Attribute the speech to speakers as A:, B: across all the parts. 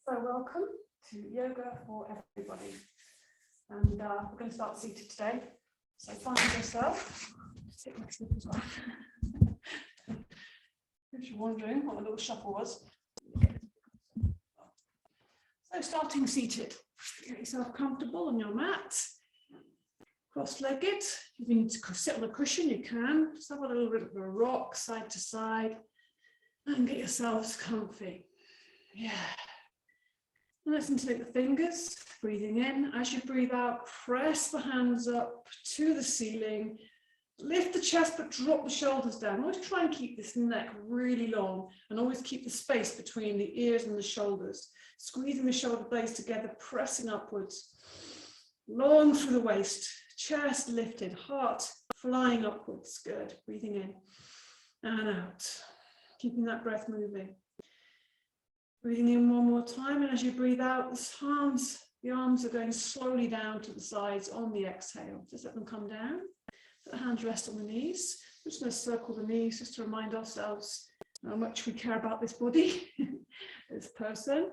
A: So welcome to Yoga for Everybody. And we're going to start seated today. So find yourself. Take my slippers off. If you're wondering what the little shuffle was. So starting seated. Get yourself comfortable on your mat. Cross-legged. If you need to sit on a cushion, you can. Just have a little bit of a rock side to side. And get yourselves comfy. Yeah. Listen to the fingers, breathing in. As you breathe out, press the hands up to the ceiling. Lift the chest, but drop the shoulders down. Always try and keep this neck really long and always keep the space between the ears and the shoulders. Squeezing the shoulder blades together, pressing upwards. Long through the waist, chest lifted, heart flying upwards. Good. Breathing in and out. Keeping that breath moving. Breathing in one more time, and as you breathe out, the arms are going slowly down to the sides on the exhale. Just let them come down. Let the hands rest on the knees. We're just going to circle the knees just to remind ourselves how much we care about this body, this person.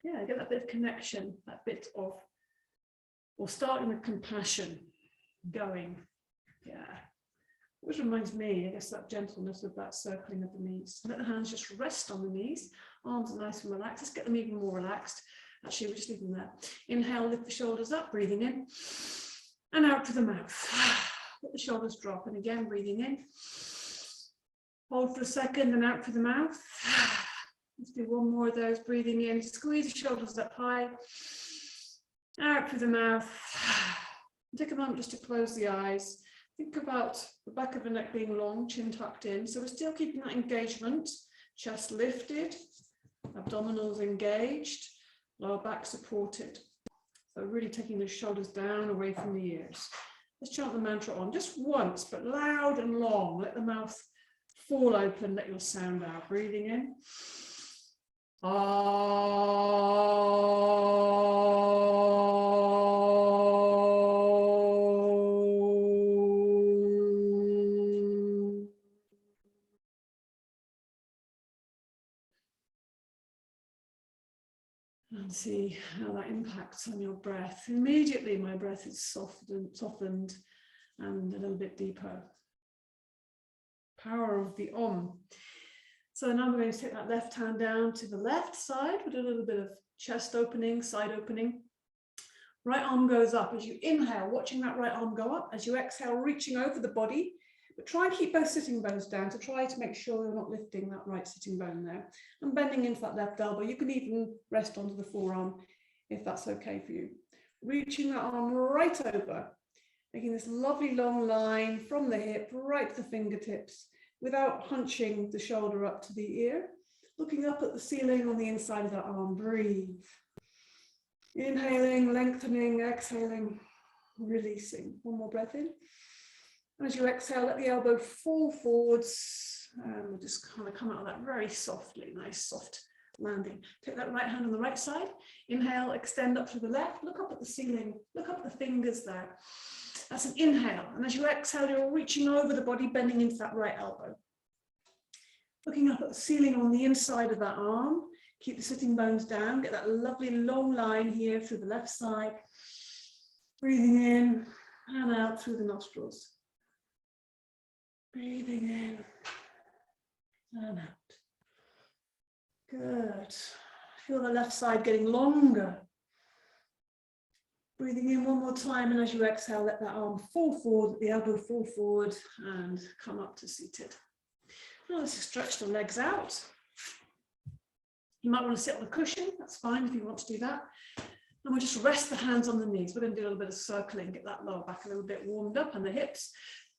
A: Yeah, get that bit of connection, that bit of, or starting with compassion, going. Yeah. Which reminds me, I guess, that gentleness of that circling of the knees. Let the hands just rest on the knees. Arms are nice and relaxed. Let's get them even more relaxed. Actually, we're just leaving them there. Inhale, lift the shoulders up, breathing in. And out to the mouth. Let the shoulders drop. And again, breathing in. Hold for a second and out through the mouth. Let's do one more of those. Breathing in. Squeeze the shoulders up high. Out through the mouth. Take a moment just to close the eyes. Think about the back of the neck being long, chin tucked in. So we're still keeping that engagement. Chest lifted, abdominals engaged, lower back supported. So really taking the shoulders down away from the ears. Let's chant the mantra on just once, but loud and long. Let the mouth fall open, let your sound out. Breathing in. And see how that impacts on your breath. Immediately my breath is softened and a little bit deeper. Power of the Om. So now we're going to take that left hand down to the left side with a little bit of chest opening, side opening. Right arm goes up as you inhale, watching that right arm go up. As you exhale, reaching over the body. But try and keep both sitting bones down to try to make sure you're not lifting that right sitting bone there. And bending into that left elbow. You can even rest onto the forearm if that's okay for you. Reaching that arm right over, making this lovely long line from the hip right to the fingertips without hunching the shoulder up to the ear. Looking up at the ceiling on the inside of that arm. Breathe. Inhaling, lengthening, exhaling, releasing. One more breath in. As you exhale, let the elbow fall forwards, and we'll just kind of come out of that very softly, nice soft landing. Take that right hand on the right side. Inhale, extend up to the left, look up at the ceiling, look up at the fingers there. That's an inhale. And as you exhale, you're reaching over the body, bending into that right elbow. Looking up at the ceiling on the inside of that arm. Keep the sitting bones down, get that lovely long line here through the left side. Breathing in and out through the nostrils. Breathing in and out. Good. Feel the left side getting longer. Breathing in one more time, and as you exhale, let that arm fall forward, the elbow fall forward, and come up to seated. Now let's stretch the legs out. You might want to sit on a cushion, that's fine if you want to do that. And we'll just rest the hands on the knees. We're going to do a little bit of circling, get that lower back a little bit warmed up and the hips.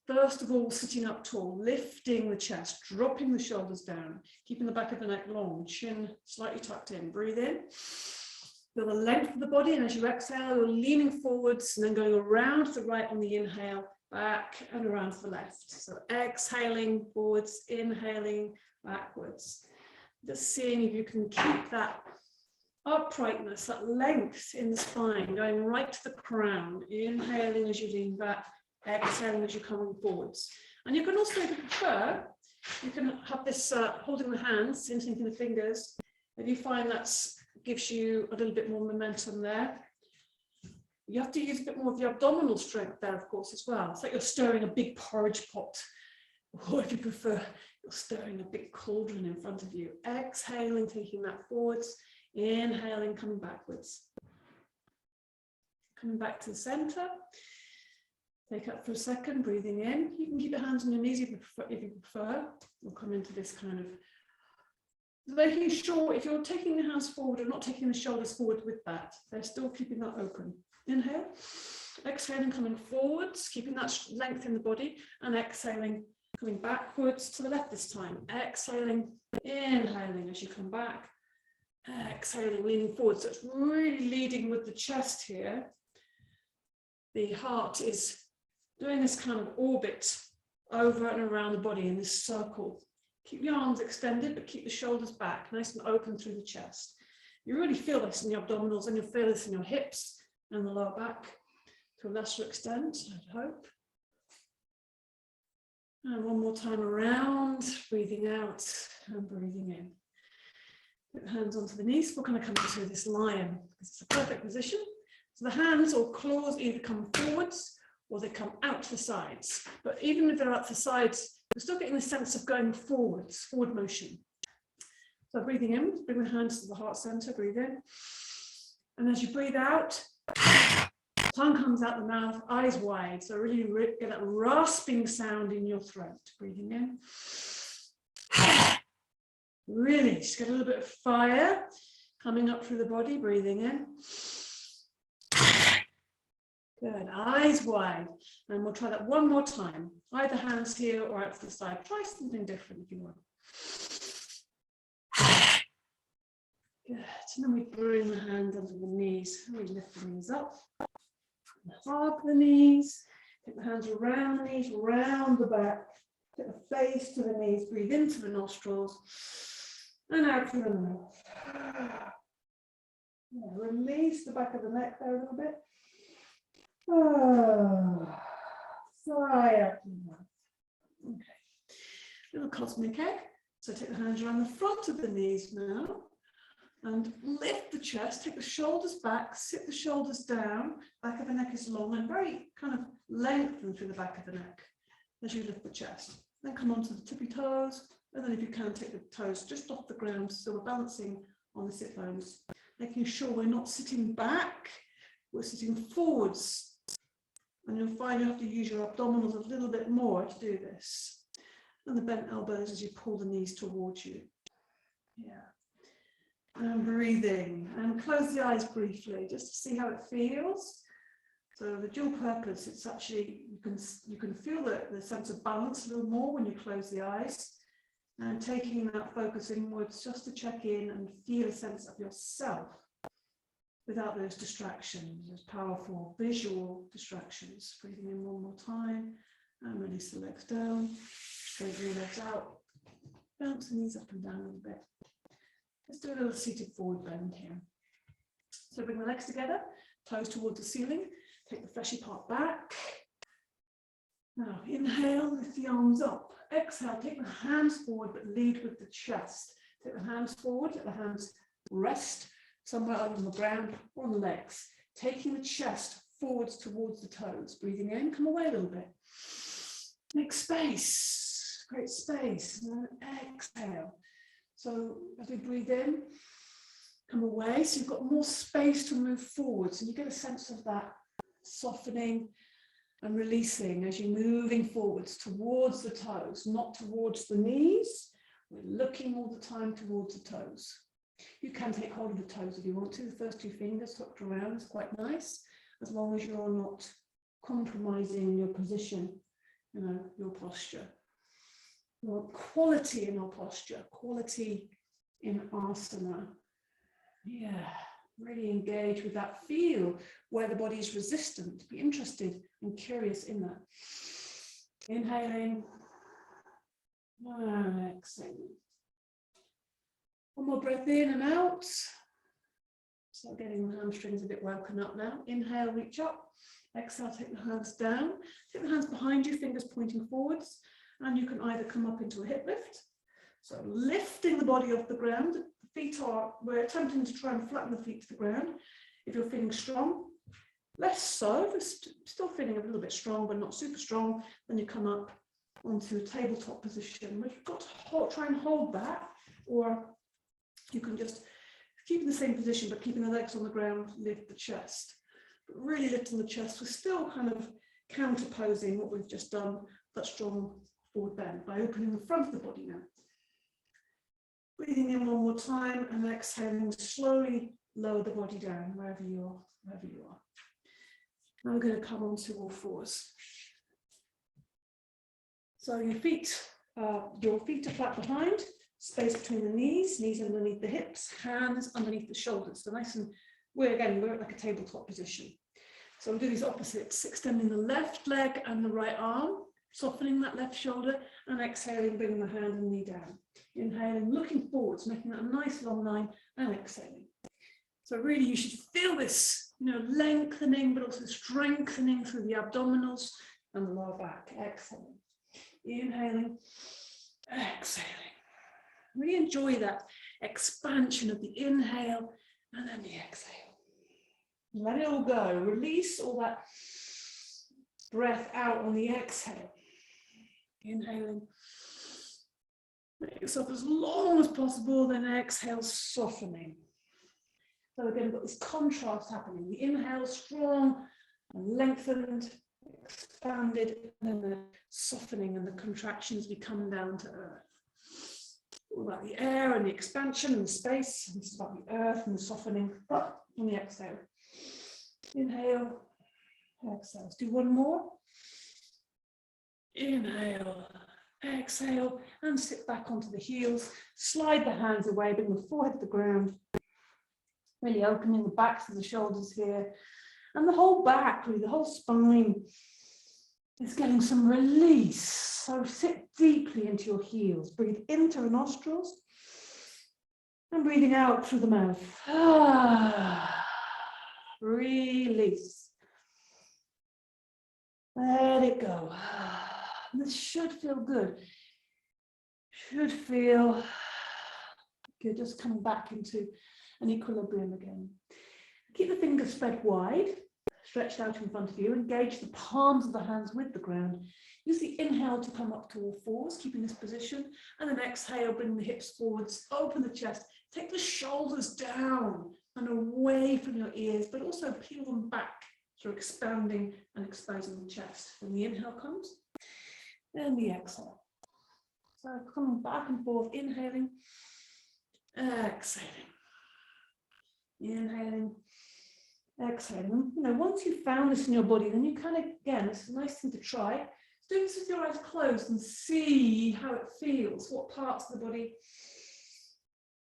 A: First of all, sitting up tall, lifting the chest, dropping the shoulders down, keeping the back of the neck long, chin slightly tucked in. Breathe in. Feel the length of the body, and as you exhale, you're leaning forwards and then going around to the right on the inhale, back and around to the left. So exhaling forwards, inhaling backwards. Just seeing if you can keep that uprightness, that length in the spine, going right to the crown, inhaling as you lean back, exhaling as you're coming forwards. And you can also, if you prefer, you can have this holding the hands, sinking the fingers. If you find that's gives you a little bit more momentum there. You have to use a bit more of the abdominal strength there, of course, as well. It's like you're stirring a big porridge pot, or if you prefer, you're stirring a big cauldron in front of you. Exhaling, taking that forwards, inhaling, coming backwards. Coming back to the center. Take up for a second, breathing in. You can keep your hands on your knees if you prefer. We'll come into this kind of making sure if you're taking the hands forward or not taking the shoulders forward with that, they're still keeping that open. Inhale, exhaling, coming forwards, keeping that length in the body, and exhaling, coming backwards to the left this time. Exhaling, inhaling as you come back. Exhaling, leaning forward. So it's really leading with the chest here. The heart is doing this kind of orbit over and around the body in this circle. Keep your arms extended, but keep the shoulders back, nice and open through the chest. You really feel this in your abdominals, and you'll feel this in your hips and the lower back to a lesser extent, I'd hope. And one more time around, breathing out and breathing in. Put the hands onto the knees. We're going to come into this lion. It's a perfect position. So the hands or claws either come forwards or they come out to the sides. But even if they're out to the sides, we're still getting the sense of going forwards, forward motion. So breathing in, bring the hands to the heart center, breathe in. And as you breathe out, tongue comes out the mouth, eyes wide. So really get that rasping sound in your throat. Breathing in. Release, get a little bit of fire coming up through the body, breathing in. Good, eyes wide. And we'll try that one more time. Either hands here or out to the side. Try something different if you want. Good, and then we bring the hands under the knees. We lift the knees up. Hug the knees. Take the hands around the knees, round the back. Take the face to the knees. Breathe into the nostrils. And out through the mouth. Yeah, release the back of the neck there a little bit. Sigh out through the mouth. Okay. Little cosmic egg. So take the hands around the front of the knees now. And lift the chest, take the shoulders back, sit the shoulders down, back of the neck is long and very kind of lengthened through the back of the neck as you lift the chest. Then come onto the tippy toes, and then if you can, take the toes just off the ground so we're balancing on the sit bones, making sure we're not sitting back, we're sitting forwards. And you'll find you have to use your abdominals a little bit more to do this. And the bent elbows as you pull the knees towards you. Yeah. And breathing, and close the eyes briefly just to see how it feels. So the dual purpose, it's actually, you can feel the sense of balance a little more when you close the eyes, and taking that focus inwards just to check in and feel a sense of yourself without those distractions, those powerful visual distractions. Breathing in one more time and release the legs down, straighten the legs out, bounce the knees up and down a little bit. Let's do a little seated forward bend here. So bring the legs together, toes towards the ceiling, take the fleshy part back. Now inhale, lift the arms up. Exhale, take the hands forward but lead with the chest. Take the hands forward, let the hands rest somewhere on the ground or on the legs. Taking the chest forwards towards the toes. Breathing in, come away a little bit. Make space, create space, and then exhale. So as we breathe in, come away, so you've got more space to move forwards, and you get a sense of that softening and releasing as you're moving forwards towards the toes, not towards the knees. We're looking all the time towards the toes. You can take hold of the toes if you want to. The first two fingers tucked around is quite nice, as long as you're not compromising your position, your posture. We want quality in our posture, quality in asana. Yeah, really engage with that feel where the body is resistant. Be interested and curious in that. Inhaling and exhaling. One more breath in and out. So getting the hamstrings a bit woken up now. Inhale, reach up. Exhale, take the hands down. Take the hands behind you, fingers pointing forwards. And you can either come up into a hip lift, so lifting the body off the ground, the we're attempting to try and flatten the feet to the ground. If you're feeling strong, less so, still feeling a little bit strong, but not super strong, then you come up onto a tabletop position. But you've got to try and hold that, or you can just keep in the same position, but keeping the legs on the ground, lift the chest. But really lifting the chest, we're still kind of counterposing what we've just done, that strong forward bend, by opening the front of the body now. Breathing in one more time and exhaling, slowly lower the body down wherever you are, Now we're going to come onto all fours. So your feet are flat behind, space between the knees underneath the hips, hands underneath the shoulders. So nice and, we're at like a tabletop position. So we'll do these opposites, extending the left leg and the right arm, softening that left shoulder, and exhaling, bringing the hand and knee down. Inhaling, looking forwards, making that a nice long line, and exhaling. So really you should feel this, lengthening, but also strengthening through the abdominals and the lower back. Exhaling. Inhaling, exhaling. Really enjoy that expansion of the inhale and then the exhale. Let it all go. Release all that breath out on the exhale. Inhaling. Make yourself as long as possible, then exhale, softening. So again, we've got this contrast happening. The inhale strong and lengthened, expanded, and then the softening and the contractions, we come down to earth. All about the air and the expansion and the space. And this is about the earth and the softening. Up on the exhale. Inhale, exhale. Let's do one more. Inhale, exhale, and sit back onto the heels. Slide the hands away, bring the forehead to the ground. Really opening the backs of the shoulders here. And the whole back, really, the whole spine is getting some release. So sit deeply into your heels. Breathe into the nostrils and breathing out through the mouth. Release. Let it go. This should feel good. Should feel good. Just coming back into an equilibrium again. Keep the fingers spread wide, stretched out in front of you. Engage the palms of the hands with the ground. Use the inhale to come up to all fours, keeping this position. And then exhale, bring the hips forwards, open the chest. Take the shoulders down and away from your ears, but also peel them back through expanding and exposing the chest. When the inhale comes, then the exhale. So coming back and forth, inhaling, exhaling. Inhaling, exhaling. Once you've found this in your body, then you kind of, again, it's a nice thing to try. Do this with your eyes closed and see how it feels. What parts of the body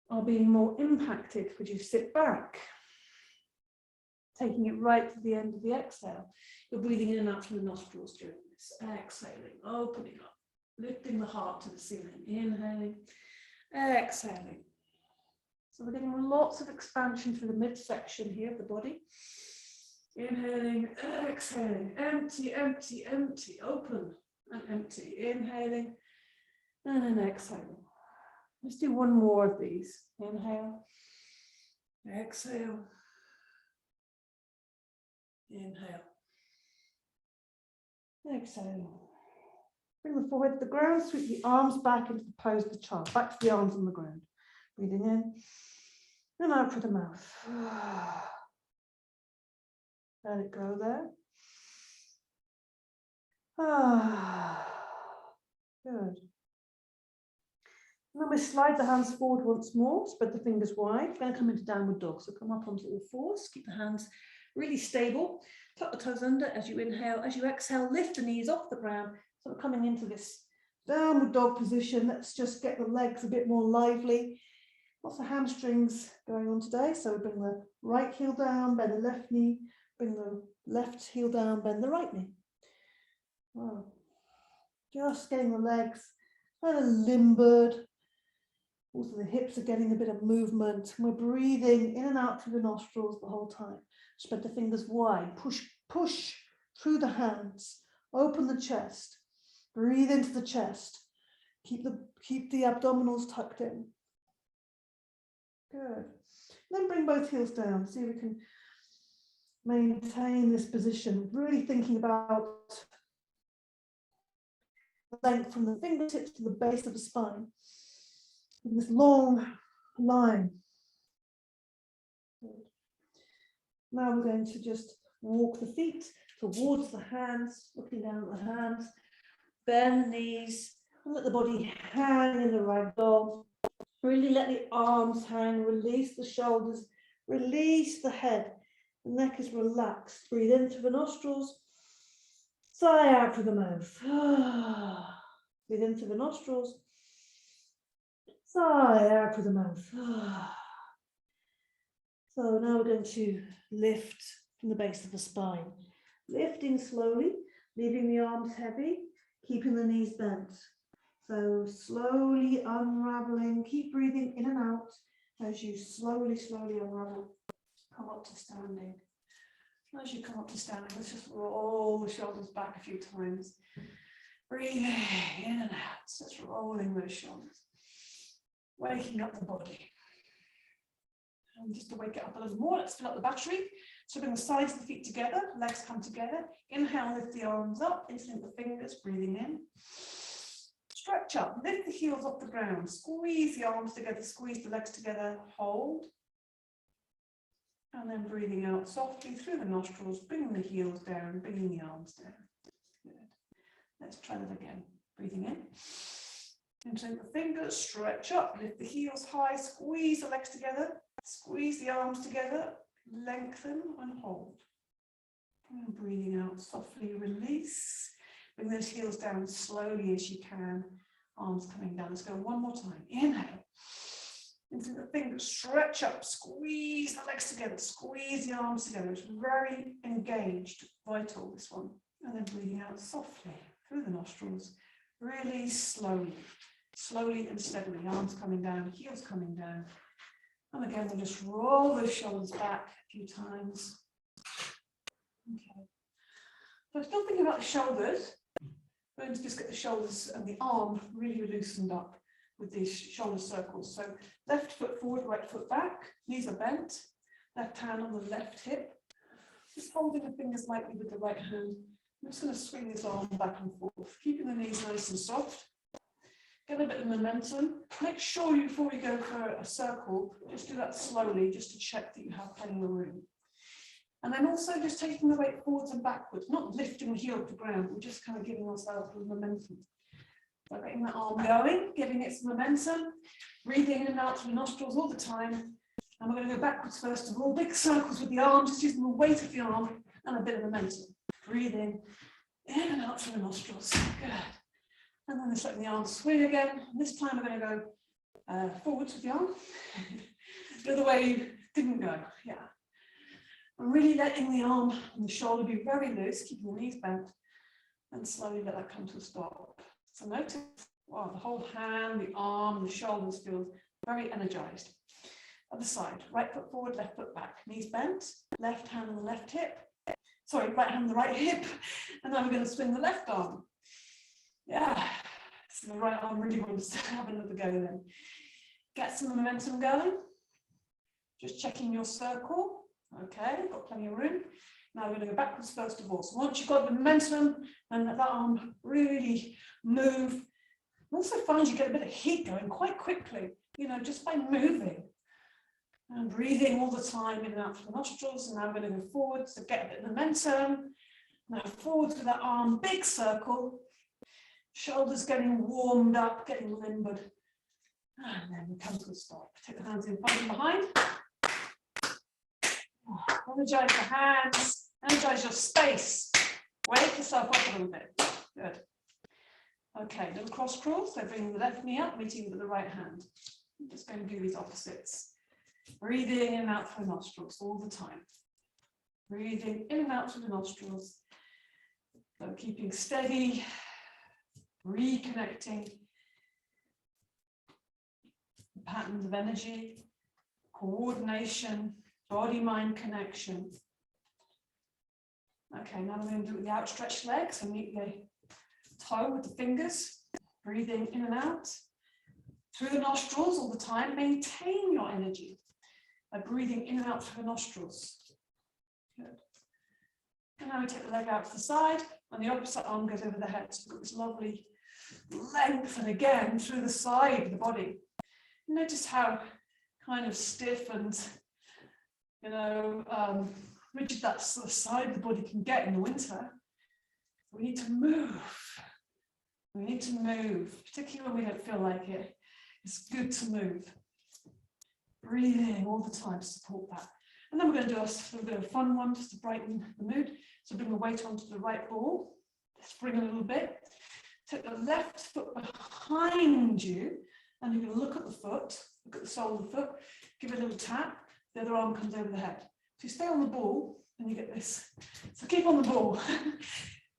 A: are being more impacted? Would you sit back? Taking it right to the end of the exhale. You're breathing in and out through the nostrils during this. Exhaling, opening up, lifting the heart to the ceiling. Inhaling, exhaling. So we're getting lots of expansion through the midsection here of the body. Inhaling, exhaling, empty, empty, empty, open and empty. Inhaling and then exhaling. Let's do one more of these. Inhale, exhale, inhale, exhale. Bring the forehead to the ground, sweep the arms back into the pose of the child, back to the arms on the ground. Breathing in and out through the mouth. Let it go there. Good. And then we slide the hands forward once more, spread the fingers wide. We're going to come into downward dog. So come up onto all fours, keep the hands really stable. Tuck the toes under as you inhale. As you exhale, lift the knees off the ground. So we're coming into this downward dog position. Let's just get the legs a bit more lively. Lots of hamstrings going on today. So we bring the right heel down, bend the left knee, bring the left heel down, bend the right knee. Wow. Just getting the legs kind of limbered. Also the hips are getting a bit of movement. We're breathing in and out through the nostrils the whole time. Spread the fingers wide, push through the hands, open the chest, breathe into the chest. Keep the abdominals tucked in.
B: Good. Then bring both heels down. See if we can maintain this position. Really thinking about the length from the fingertips to the base of the spine. In this long line. Good. Now we're going to just walk the feet towards the hands, looking down at the hands. Bend the knees and let the body hang in the right dog. Really let the arms hang, release the shoulders, release the head. The neck is relaxed. Breathe in through the nostrils, sigh out through the mouth. Breathe in through the nostrils, sigh out through the mouth. So now we're going to lift from the base of the spine. Lifting slowly, leaving the arms heavy, keeping the knees bent. So slowly unraveling, keep breathing in and out as you slowly unravel. Come up to standing. As you come up to standing, let's just roll the shoulders back a few times. Breathing in and out, just rolling those shoulders. Waking up the body. And just to wake it up a little more, let's fill up the battery. So bring the sides of the feet together, legs come together. Inhale, lift the arms up, interlink the fingers, breathing in. Stretch up, lift the heels off the ground, squeeze the arms together, squeeze the legs together, hold. And then breathing out softly through the nostrils, bringing the heels down, bringing the arms down. Good. Let's try that again. Breathing in. Interlink the fingers, stretch up, lift the heels high, squeeze the legs together, squeeze the arms together, lengthen and hold. And breathing out softly, release. Bring those heels down slowly as you can. Arms coming down. Let's go one more time. Inhale. Into the fingers, stretch up, squeeze the legs together, squeeze the arms together. It's very engaged, vital, this one. And then breathing out softly through the nostrils, really slowly, slowly and steadily. Arms coming down, heels coming down. And again, we'll just roll those shoulders back a few times. Okay. So still thinking about the shoulders. We're going to just get the shoulders and the arm really loosened up with these shoulder circles. So left foot forward, right foot back, knees are bent, left hand on the left hip. Just holding the fingers lightly with the right hand. I'm just going to swing this arm back and forth, keeping the knees nice and soft. Get a bit of momentum. Make sure you, before we go for a circle, just do that slowly, just to check that you have plenty of room. And then also just taking the weight forwards and backwards, not lifting the heel off the ground, we're just kind of giving ourselves a momentum. So getting that arm going, giving it some momentum, breathing in and out through the nostrils all the time. And we're going to go backwards first of all, big circles with the arms, just using the weight of the arm and a bit of momentum. Breathing in and out through the nostrils. Good. And then just letting the arm swing again. And this time we're going to go forwards with the arm. The other way you didn't go. Yeah. And really letting the arm and the shoulder be very loose, keeping the knees bent, and slowly let that come to a stop. So notice, wow, the whole hand, the arm, the shoulders feel very energized. Other side, right foot forward, left foot back, knees bent, left hand on the left hip. Sorry, right hand on the right hip. And now we're going to swing the left arm. Yeah, so the right arm really wants to have another go then. Get some momentum going. Just checking your circle. Okay, got plenty of room. Now we're going to go backwards first of all. So once you've got the momentum and let that arm really move, also find you get a bit of heat going quite quickly, you know, just by moving. And breathing all the time in and out through the nostrils. And now we're going to go forward, so get a bit of momentum. Now forwards with that arm, big circle. Shoulders getting warmed up, getting limbered. And then we come to a stop. Take the hands in front and behind. Energize your hands, energize your space. Wake yourself up a little bit. Good. Okay, little cross crawl. So bringing the left knee up, meeting with the right hand. I'm just going to do these opposites. Breathing in and out through the nostrils all the time. Breathing in and out through the nostrils. So keeping steady, reconnecting. Patterns of energy, coordination, body-mind connection. Okay, now we're going to do it with the outstretched legs. So meet the toe with the fingers. Breathing in and out. through the nostrils all the time. Maintain your energy by breathing in and out through the nostrils. Good. And now we take the leg out to the side and the opposite arm goes over the head. So we've got this lovely length and again through the side of the body. Notice how kind of stiff and, you know, rigid that sort of side of the body can get in the winter. We need to move. We need to move, particularly when we don't feel like it. It's good to move. Breathing all the time to support that. And then we're going to do a little bit of a fun one just to brighten the mood. So bring the weight onto the right ball. Spring a little bit. Take the left foot behind you and you're going to look at the foot, look at the sole of the foot, give it a little tap. The other arm comes over the head. So you stay on the ball and you get this. So keep on the ball.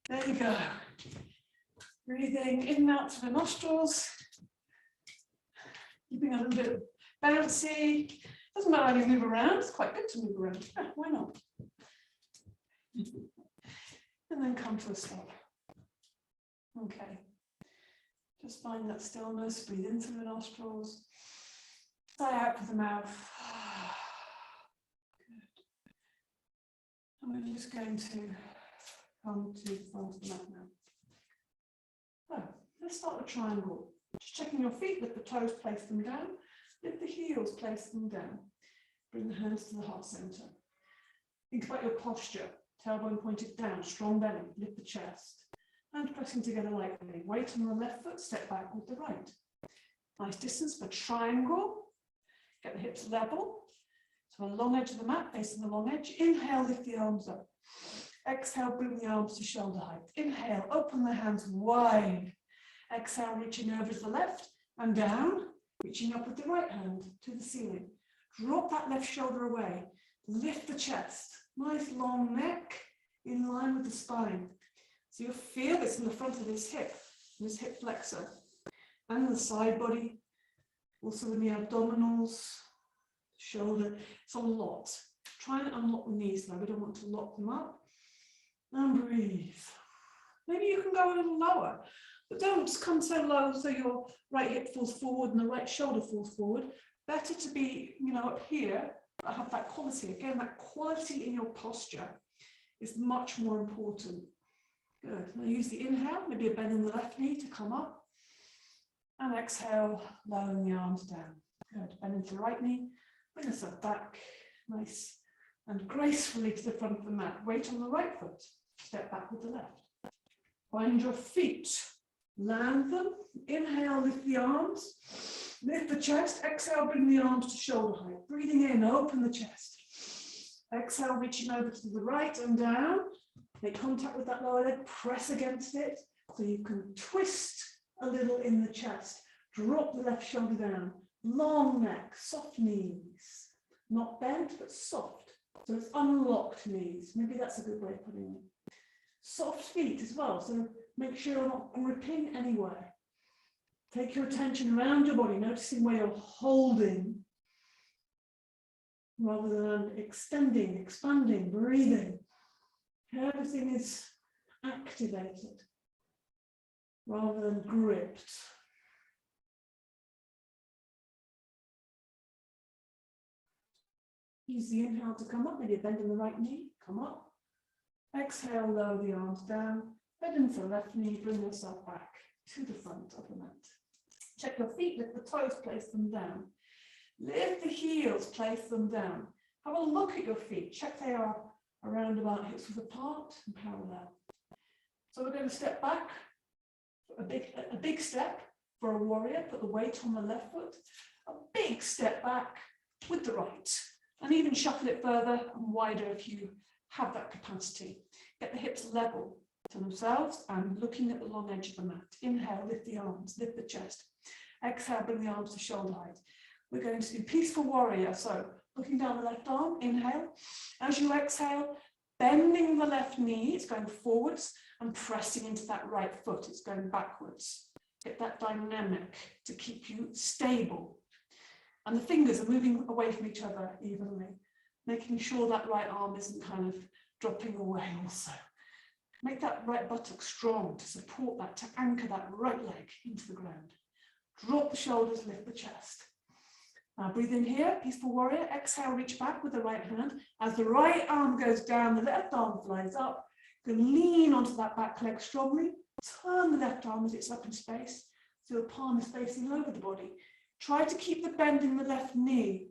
B: There you go. Breathing in and out through the nostrils. Keeping a little bit bouncy. Doesn't matter how you move around. It's quite good to move around. Yeah, why not? And then come to a stop. Okay. Just find that stillness. Breathe in through the nostrils. Sigh out with the mouth. Good. And we're just going to come to the front of the mat now. So let's start a triangle. Just checking your feet, lift the toes, place them down. Lift the heels, place them down. Bring the hands to the heart center. Think about your posture. Tailbone pointed down, strong belly, lift the chest. Hands pressing together lightly. Weight on the left foot, step back with the right. Nice distance for triangle. Get the hips level. So a long edge of the mat, facing the long edge. Inhale, lift the arms up. Exhale, bring the arms to shoulder height. Inhale, open the hands wide. Exhale, reaching over to the left and down, reaching up with the right hand to the ceiling. Drop that left shoulder away. Lift the chest. Nice long neck in line with the spine. So you'll feel this in the front of this hip flexor, and the side body, also in the abdominals, shoulder. It's a lot. Try and unlock the knees though. We don't want to lock them up. And breathe. Maybe you can go a little lower, but don't come so low so your right hip falls forward and the right shoulder falls forward. Better to be, you know, up here, but have that quality. Again, that quality in your posture is much more important. Good. Now use the inhale, maybe a bend in the left knee to come up. And exhale, lowering the arms down. Good. Bend into the right knee, bring yourself back. Nice. And gracefully to the front of the mat. Weight on the right foot. Step back with the left. Find your feet. Land them. Inhale, lift the arms. Lift the chest. Exhale, bring the arms to shoulder height. Breathing in, open the chest. Exhale, reaching over to the right and down. Make contact with that lower leg. Press against it so you can twist a little in the chest. Drop the left shoulder down. Long neck, soft knees. Not bent, but soft. So it's unlocked knees. Maybe that's a good way of putting it. Soft feet as well. So make sure you're not gripping anywhere. Take your attention around your body, noticing where you're holding, rather than extending, expanding, breathing. Everything is activated, rather than gripped. Use the inhale to come up, maybe a bend in the right knee, come up. Exhale, lower the arms down, bend into the left knee, bring yourself back to the front of the mat. Check your feet, lift the toes, place them down. Lift the heels, place them down. Have a look at your feet, check they are around about hips width apart and parallel. So we're going to step back, a big step for a warrior, put the weight on the left foot, a big step back with the right, and even shuffle it further and wider if you have that capacity. Get the hips level to themselves and looking at the long edge of the mat. Inhale, lift the arms, lift the chest. Exhale, bring the arms to shoulder height. We're going to do peaceful warrior. So looking down the left arm, inhale. As you exhale, bending the left knee, it's going forwards and pressing into that right foot, it's going backwards. Get that dynamic to keep you stable. And the fingers are moving away from each other evenly, making sure that right arm isn't kind of dropping away also. Make that right buttock strong to support that, to anchor that right leg into the ground. Drop the shoulders, lift the chest. Now breathe in here, peaceful warrior. Exhale, reach back with the right hand. As the right arm goes down, the left arm flies up. You can lean onto that back leg strongly. Turn the left arm as it's up in space. So the palm is facing over the body. Try to keep the bend in the left knee.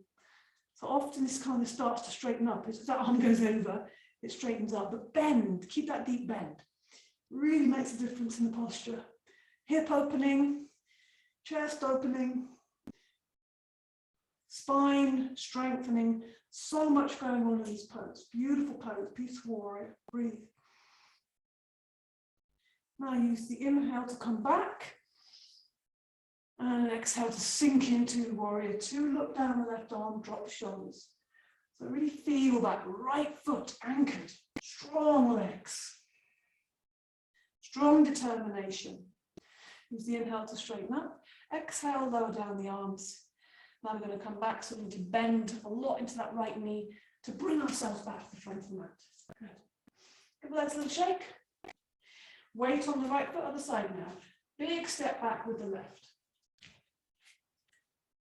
B: So often this kind of starts to straighten up. As that arm goes over, it straightens up. But bend, keep that deep bend. Really makes a difference in the posture. Hip opening, chest opening, spine strengthening. So much going on in this pose. Beautiful pose, peaceful warrior. Breathe. Now use the inhale to come back. And exhale to sink into warrior two. Look down the left arm, drop the shoulders. So really feel that right foot anchored. Strong legs. Strong determination. Use the inhale to straighten up. Exhale, lower down the arms. Now we're going to come back, so we need to bend a lot into that right knee to bring ourselves back to the front of the mat. Good. Give the legs a little shake. Weight on the right foot, other side now. Big step back with the left.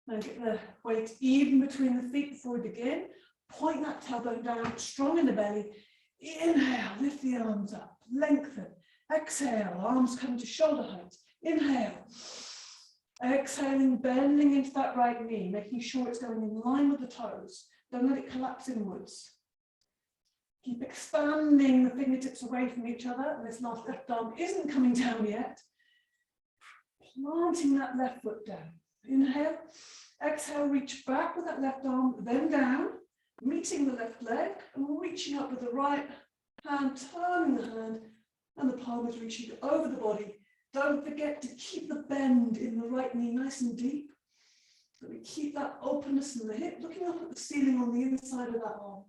B: Now get the weight even between the feet before we begin. Point that tailbone down, strong in the belly. Inhale, lift the arms up, lengthen. Exhale, arms come to shoulder height. Inhale. Exhaling, bending into that right knee, making sure it's going in line with the toes. Don't let it collapse inwards. Keep expanding the fingertips away from each other. This left arm isn't coming down yet. Planting that left foot down. Inhale. Exhale, reach back with that left arm, then down, meeting the left leg and reaching up with the right hand, turning the hand, and the palm is reaching over the body. Don't forget to keep the bend in the right knee nice and deep. So we keep that openness in the hip, looking up at the ceiling on the inside of that arm.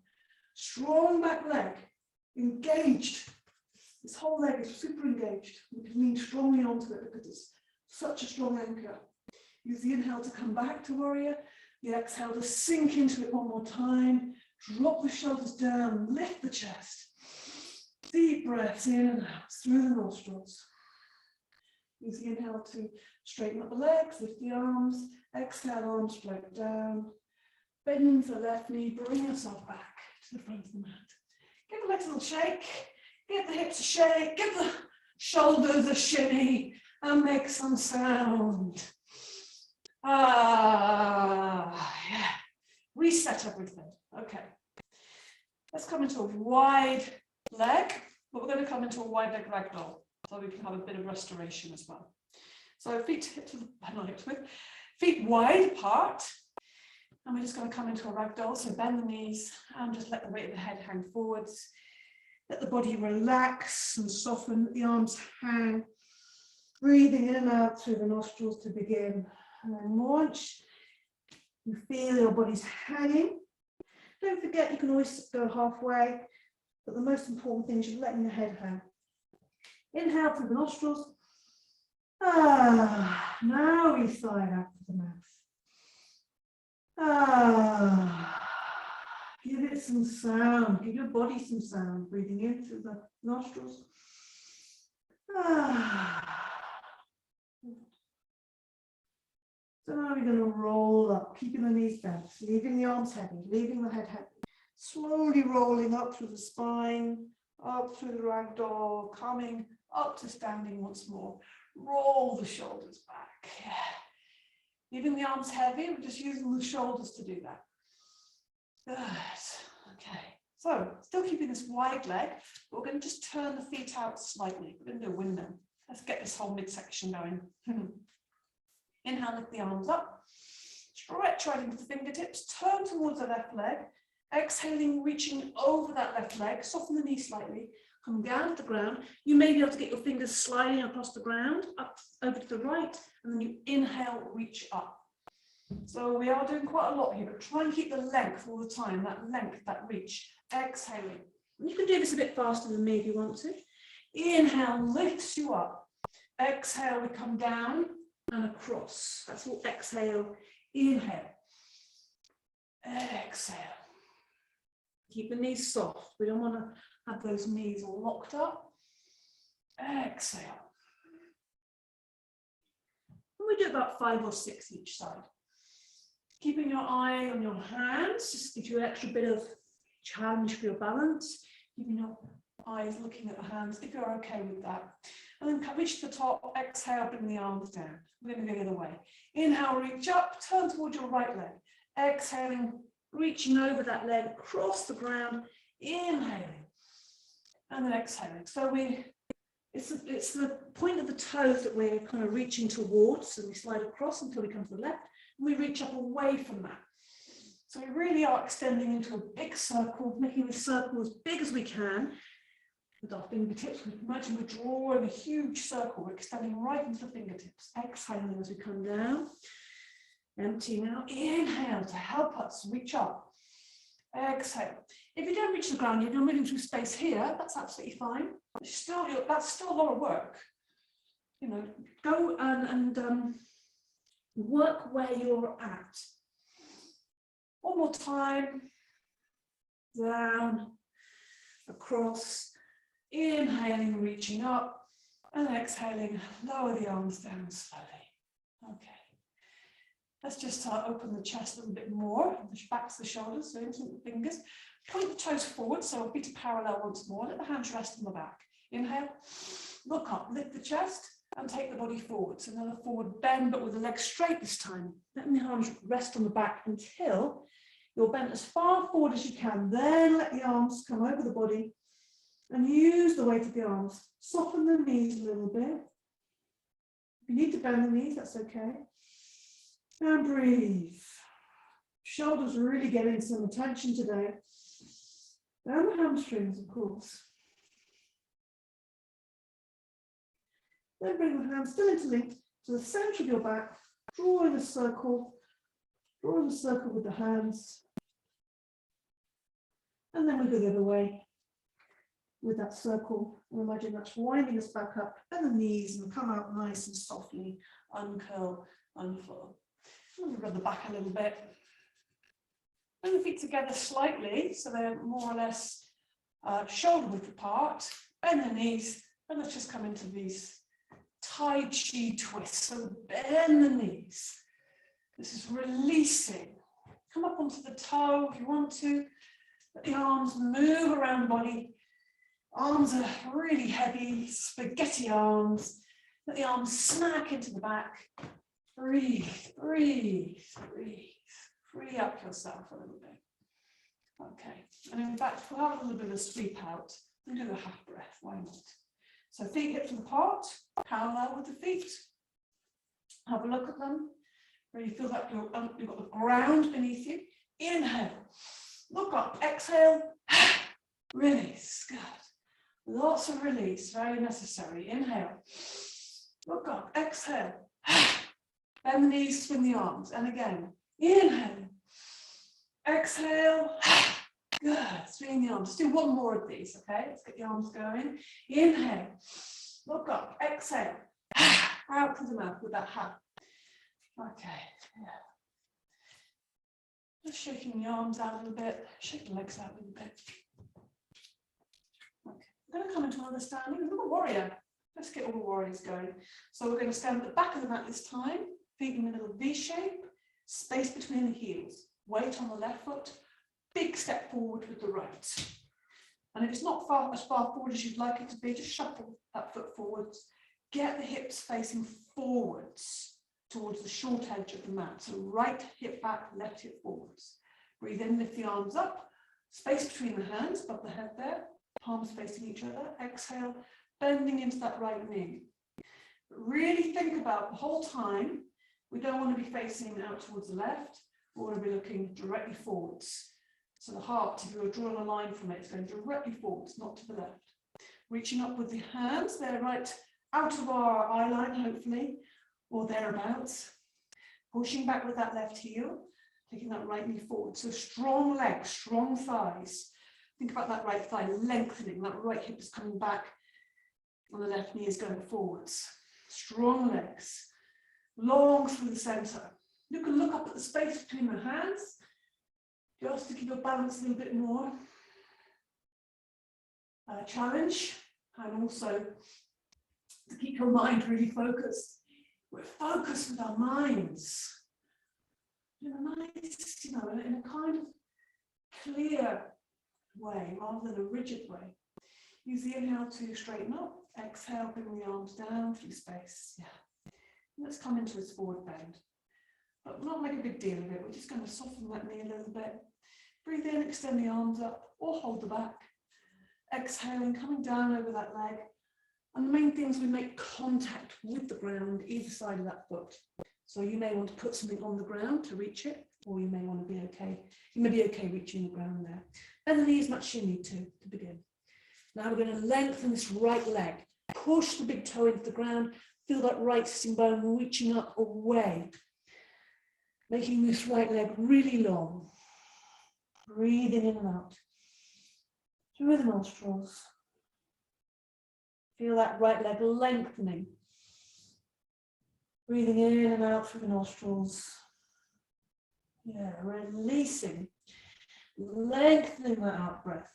B: Strong back leg, engaged. This whole leg is super engaged. We can lean strongly onto it because it's such a strong anchor. Use the inhale to come back to warrior. The exhale to sink into it one more time. Drop the shoulders down, lift the chest. Deep breaths in and out through the nostrils. Use the inhale to straighten up the legs, lift the arms. Exhale, arms float down. Bend the left knee, bring yourself back to the front of the mat. Give the legs a little shake. Give the hips a shake. Give the shoulders a shimmy and make some sound. Yeah. Reset everything. Okay. Let's come into a wide leg, but we're going to come into a wide leg ragdoll so we can have a bit of restoration as well. So feet wide apart, and we're just going to come into a ragdoll. So bend the knees and just let the weight of the head hang forwards. Let the body relax and soften. Let the arms hang. Breathing in and out through the nostrils to begin. And then once you feel your body's hanging, don't forget you can always go halfway, but the most important thing is you're letting your head hang. Inhale through the nostrils. Now we sigh out to the mouth. Give it some sound, give your body some sound. Breathing in through the nostrils. So now we're going to roll up, keeping the knees bent, leaving the arms heavy, leaving the head heavy. Slowly rolling up through the spine, up through the ragdoll, coming up to standing once more. Roll the shoulders back. Leaving the arms heavy, we're just using the shoulders to do that. Good. Okay. So still keeping this wide leg, but we're going to just turn the feet out slightly. We're going to do a windmill. Let's get this whole midsection going. Inhale, lift the arms up. Stretch right into the fingertips. Turn towards the left leg. Exhaling, reaching over that left leg. Soften the knee slightly. Come down to the ground. You may be able to get your fingers sliding across the ground, up over to the right, and then you inhale, reach up. So we are doing quite a lot here, but try and keep the length all the time, that length, that reach. Exhaling. You can do this a bit faster than me if you want to. Inhale, lifts you up. Exhale, we come down and across. That's all exhale. Inhale. Exhale. Keep the knees soft. We don't want to have those knees all locked up. Exhale.
A: we do about 5 or 6 each side. Keeping your eye on your hands just gives you an extra bit of challenge for your balance. Keeping your eyes looking at the hands, if you're okay with that. And then reach the top, exhale, bring the arms down. We're going to go the other way. Inhale, reach up, turn towards your right leg. Exhaling, reaching over that leg, across the ground, inhaling, and then exhaling. So it's the point of the toes that we're kind of reaching towards, and we slide across until we come to the left, and we reach up away from that. So we really are extending into a big circle, making the circle as big as we can. With our fingertips, imagine we're drawing a huge circle, we're extending right into the fingertips, exhaling as we come down, emptying out, inhale to help us reach up, exhale. If you don't reach the ground, if you're moving through space here, that's absolutely fine. That's still a lot of work. You know, go and work where you're at. One more time, down, across, inhaling, reaching up, and exhaling, lower the arms down slowly. Okay. Let's just open the chest a little bit more, back to the shoulders, so into the fingers. Point the toes forward, so feet are parallel once more. Let the hands rest on the back. Inhale, look up, lift the chest, and take the body forward. So another forward bend, but with the legs straight this time. Let the arms rest on the back until you're bent as far forward as you can. Then let the arms come over the body and use the weight of the arms. Soften the knees a little bit. If you need to bend the knees, that's okay. And breathe. Shoulders really getting some attention today. Down the hamstrings, of course. Then bring the hands still interlinked to the center of your back, drawing a circle with the hands. And then we go the other way with that circle. And imagine that's winding us back up, and the knees will come out nice and softly, uncurl, unfurl. And we rub the back a little bit. Bring the feet together slightly, so they're more or less shoulder width apart. Bend the knees, and let's just come into these Tai Chi twists. So bend the knees. This is releasing. Come up onto the toe if you want to. Let the arms move around the body. Arms are really heavy, spaghetti arms. Let the arms smack into the back. Breathe, breathe, breathe. Free up yourself a little bit. Okay, and in fact, we'll have a little bit of a sweep out and do a half breath, why not? So feet hips apart, parallel with the feet. Have a look at them. Really feel that you've got the ground beneath you. Inhale, look up, exhale, release, good. Lots of release, very necessary. Inhale, look up, exhale, bend the knees, swing the arms, and again, inhale, exhale, good, swing the arms. Let's do one more of these, okay? Let's get the arms going. Inhale, look up, exhale, out through the mouth with that hat. Okay, yeah. Just shaking the arms out a little bit, shake the legs out a little bit. Okay, I'm going to come into another standing, a little warrior. Let's get all the warriors going. So we're going to stand at the back of the mat this time, feet in a little V shape, space between the heels, weight on the left foot, big step forward with the right. And if it's not as far forward as you'd like it to be, just shuffle that foot forwards. Get the hips facing forwards towards the short edge of the mat. So right hip back, left hip forwards. Breathe in, lift the arms up, space between the hands, above the head there, palms facing each other. Exhale, bending into that right knee. Really think about the whole time, we don't want to be facing out towards the left, we want to be looking directly forwards. So the heart, if you're drawing a line from it, it's going directly forwards, not to the left. Reaching up with the hands, they're right out of our eye line, hopefully, or thereabouts. Pushing back with that left heel, taking that right knee forward. So strong legs, strong thighs. Think about that right thigh lengthening, that right hip is coming back, and the left knee is going forwards. Strong legs, long through the center. You can look up at the space between the hands, just to keep your balance a little bit more. Challenge, and also to keep your mind really focused. We're focused with our minds. In a nice, in a kind of clear way rather than a rigid way. Use the inhale to straighten up. Exhale, bring the arms down through space. Yeah. Let's come into this forward bend. But not make a big deal of it. We're just going to soften that knee a little bit. Breathe in, extend the arms up or hold the back. Exhaling, coming down over that leg. And the main thing is we make contact with the ground either side of that foot. So you may want to put something on the ground to reach it, or you may want to be okay. You may be okay reaching the ground there. Bend the knee as much as you need to begin. Now we're going to lengthen this right leg. Push the big toe into the ground. Feel that right sitting bone reaching up away. Making this right leg really long. Breathing in and out. Through the nostrils. Feel that right leg lengthening. Breathing in and out through the nostrils. Yeah, releasing. Lengthening that out breath.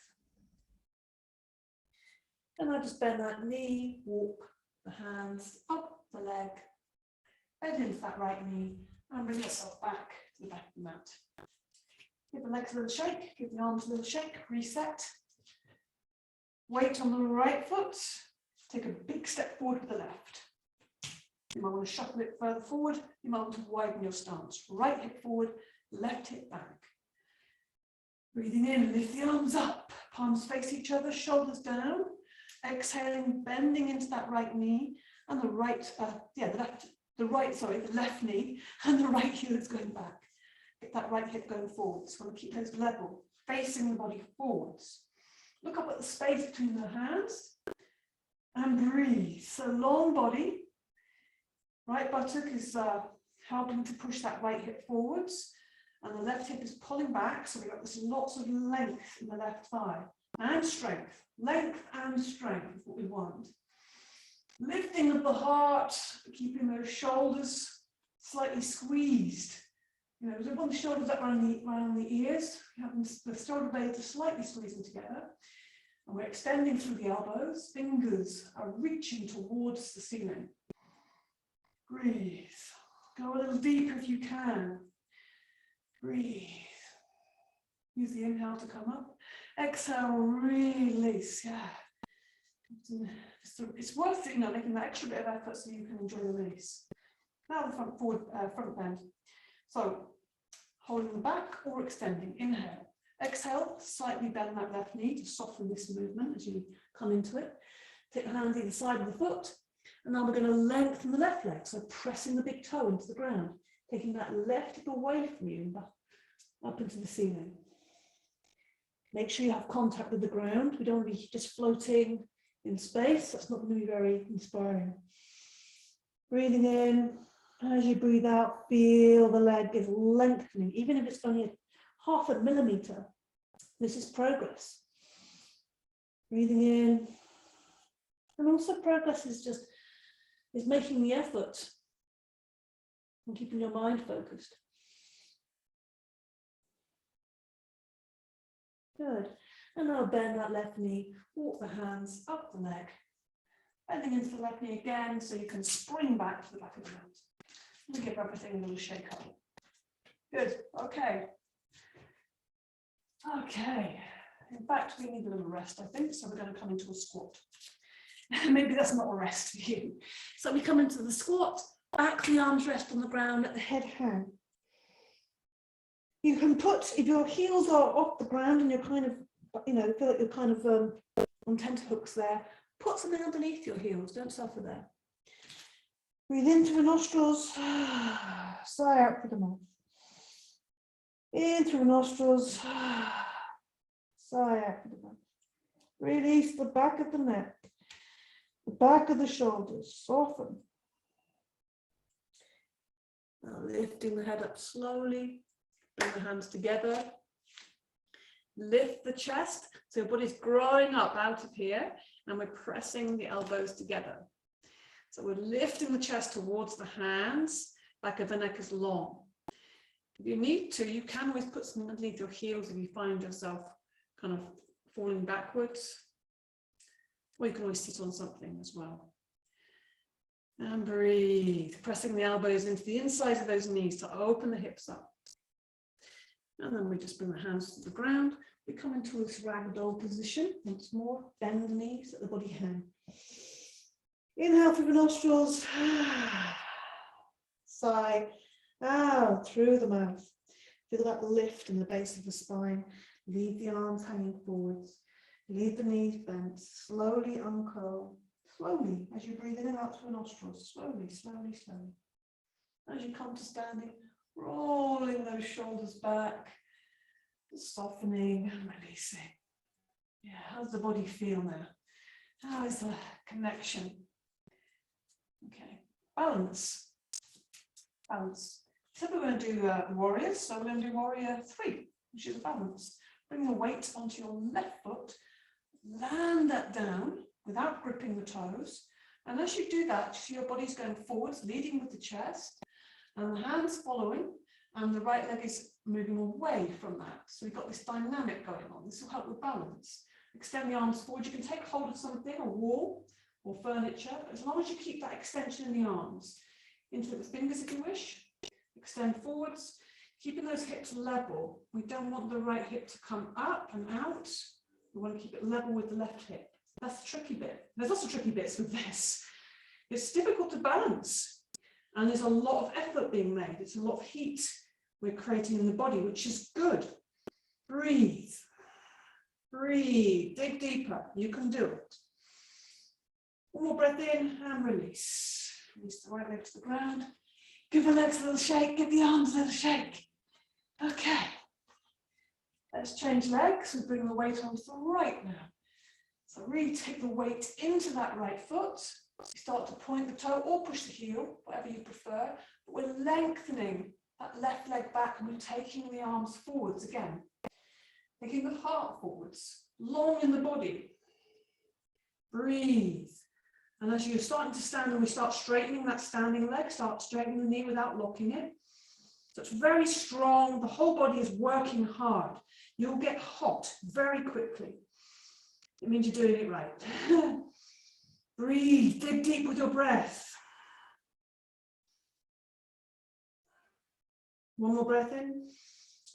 A: And I just bend that knee, walk the hands up the leg, bend into that right knee, and bring yourself back to the back of the mat. Give the legs a little shake, give the arms a little shake, reset. Weight on the right foot, take a big step forward with the left. You might want to shuffle it further forward, you might want to widen your stance. Right hip forward, left hip back. Breathing in, lift the arms up, palms face each other, shoulders down. Exhaling, bending into that right knee and the left knee and the right heel is going back. Get that right hip going forwards. Want to keep those level, facing the body forwards. Look up at the space between the hands and breathe. So long body, right buttock is helping to push that right hip forwards and the left hip is pulling back. So we've got this lots of length in the left thigh and strength. Length and strength is what we want. Lifting of the heart, keeping those shoulders slightly squeezed. We want the shoulders up around the ears. We have the shoulder blades are slightly squeezing together. And we're extending through the elbows. Fingers are reaching towards the ceiling. Breathe. Go a little deeper if you can. Breathe. Use the inhale to come up. Exhale, release. Yeah. It's worth it, making that extra bit of effort so you can enjoy the release. Now the front bend. So holding the back or extending. Inhale. Exhale, slightly bend that left knee to soften this movement as you come into it. Take the hand either side of the foot. And now we're going to lengthen the left leg. So pressing the big toe into the ground. Taking that left hip away from you and up into the ceiling. Make sure you have contact with the ground. We don't want to be just floating in space. That's not going to be very inspiring. Breathing in. As you breathe out, feel the leg is lengthening. Even if it's only 0.5 millimeter, this is progress. Breathing in. And also progress is making the effort and keeping your mind focused. Good. And now bend that left knee, walk the hands up the leg, bending into the left knee again so you can spring back to the back of the mat. And give everything a little shake up. Good. Okay. Okay. In fact, we need a little rest, I think, so we're going to come into a squat. Maybe that's not a rest for you. So we come into the squat, back the arms rest on the ground, let the head hang. You can put, if your heels are off the ground and you're kind of, feel like you're kind of on tenterhooks there, put something underneath your heels, don't suffer there. Breathe in through the nostrils, sigh out through the mouth. In through the nostrils, sigh out through the mouth. Release the back of the neck, the back of the shoulders, soften. Now lifting the head up slowly. Bring the hands together. Lift the chest. So your body's growing up out of here and we're pressing the elbows together. So we're lifting the chest towards the hands, back of the neck is long. If you need to, you can always put something underneath your heels if you find yourself kind of falling backwards. Or you can always sit on something as well. And breathe, pressing the elbows into the insides of those knees to open the hips up. And then we just bring the hands to the ground. We come into this ragdoll position. Once more, bend the knees, let the body hang. Inhale through the nostrils. Sigh out through the mouth. Feel that lift in the base of the spine. Leave the arms hanging forwards. Leave the knees bent. Slowly uncurl. Slowly, as you breathe in and out through the nostrils. Slowly, slowly, slowly. As you come to standing, rolling those shoulders back, softening and releasing. Yeah, how's the body feel now? How is the connection? Okay, balance. Balance. So we're going to do warriors. So we're going to do warrior 3, which is balance. Bring the weight onto your left foot. Land that down without gripping the toes. And as you do that, you see your body's going forwards, leading with the chest, and the hands following, and the right leg is moving away from that. So we've got this dynamic going on. This will help with balance. Extend the arms forward. You can take hold of something, a wall or furniture, but as long as you keep that extension in the arms. Into the fingers if you wish. Extend forwards, keeping those hips level. We don't want the right hip to come up and out. We want to keep it level with the left hip. That's the tricky bit. There's lots of tricky bits with this. It's difficult to balance, and there's a lot of effort being made. It's a lot of heat we're creating in the body, which is good. Breathe. Breathe. Dig deeper. You can do it. One more breath in and release. Release the right leg to the ground. Give the legs a little shake. Give the arms a little shake. Okay. Let's change legs. We bring the weight onto the right now. So really take the weight into that right foot. You start to point the toe or push the heel, whatever you prefer. But we're lengthening that left leg back and we're taking the arms forwards again. Taking the heart forwards, long in the body. Breathe. And as you're starting to stand and we start straightening that standing leg, start straightening the knee without locking it. So it's very strong. The whole body is working hard. You'll get hot very quickly. It means you're doing it right. Breathe, dig deep with your breath. One more breath in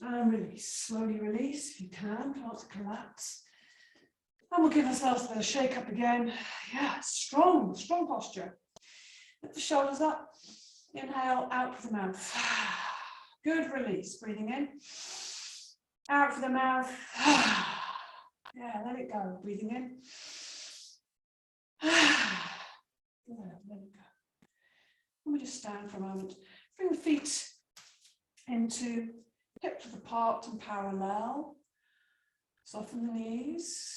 A: and release. Slowly release if you can. Try not to collapse. And we'll give ourselves a shake up again. Yeah, strong posture. Lift the shoulders up. Inhale, out through the mouth. Good release. Breathing in. Out through the mouth. Yeah, let it go. Breathing in. Yeah, let it go. Let me just stand for a moment. Bring the feet into hip width apart and parallel. Soften the knees.